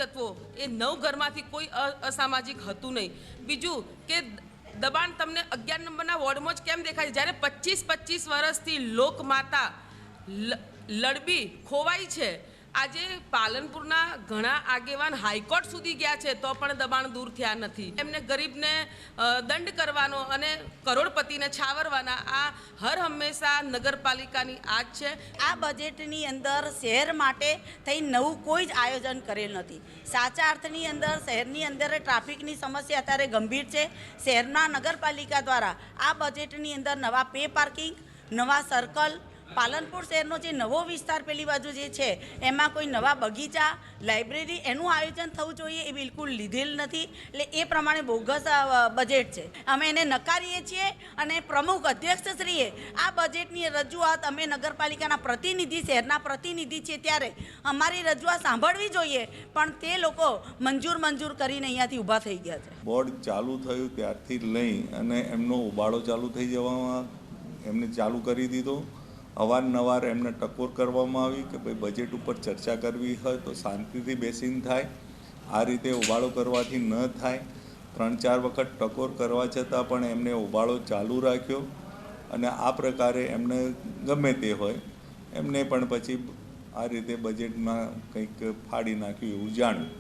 તત્વો એ 9 ઘરમાંથી કોઈ અસામાજિક હતું નહીં। બીજું કે દબાણ તમને 11 નંબરના વોર્ડમાં જ કેમ દેખાય જ્યારે 25 વર્ષથી લોકમાતા લડબી ખોવાઈ છે। આજે પાલનપુરના ઘણા આગેવાન હાઈકોર્ટ સુધી ગયા છે તો પણ દબાણ દૂર થયા નથી। એમને ગરીબને દંડ કરવાનો અને કરોડપતિને છાવરવાના આ હર હંમેશા નગરપાલિકાની આજ છે। આ બજેટની અંદર શહેર માટે થઈ નવું કોઈ જ આયોજન કરેલ નથી। સાચા અર્થની અંદર શહેરની અંદર ટ્રાફિકની સમસ્યા અત્યારે ગંભીર છે। શહેરના નગરપાલિકા દ્વારા આ બજેટની અંદર નવા પે પાર્કિંગ, નવા સર્કલ, પાલનપુર શહેરનો જે નવો વિસ્તાર પેલી બાજુ જે છે એમાં કોઈ નવા બગીચા, લાઇબ્રેરી એનું આયોજન થવું જોઈએ એ બિલકુલ લીધેલ નથી। એટલે એ પ્રમાણે બોગસ બજેટ છે। અમે એને નકારીએ છીએ અને પ્રમુખ અધ્યક્ષશ્રીએ આ બજેટની રજૂઆત અમે નગરપાલિકાના પ્રતિનિધિ, શહેરના પ્રતિનિધિ છે ત્યારે અમારી રજૂઆત સાંભળવી જોઈએ, પણ તે લોકો મંજૂર કરીને અહીંયાથી ઊભા થઈ ગયા છે। બોર્ડ ચાલુ થયું ત્યારથી લઈ અને એમનો ઉબાળો ચાલુ થઈ જવામાં એમને ચાલુ કરી દીધો। અવારનવાર એમને ટકોર કરવામાં આવી કે ભાઈ બજેટ ઉપર ચર્ચા કરવી હોય તો શાંતિથી બેસીને થાય, આ રીતે ઉબાળો કરવાથી ન થાય। 3-4 વખત ટકોર કરવા છતાં પણ એમને ઉબાળો ચાલુ રાખ્યો અને આ પ્રકારે એમને ગમે તે હોય એમને પણ પછી આ રીતે બજેટમાં કંઈક ફાડી નાખ્યું એવું જાણ્યું।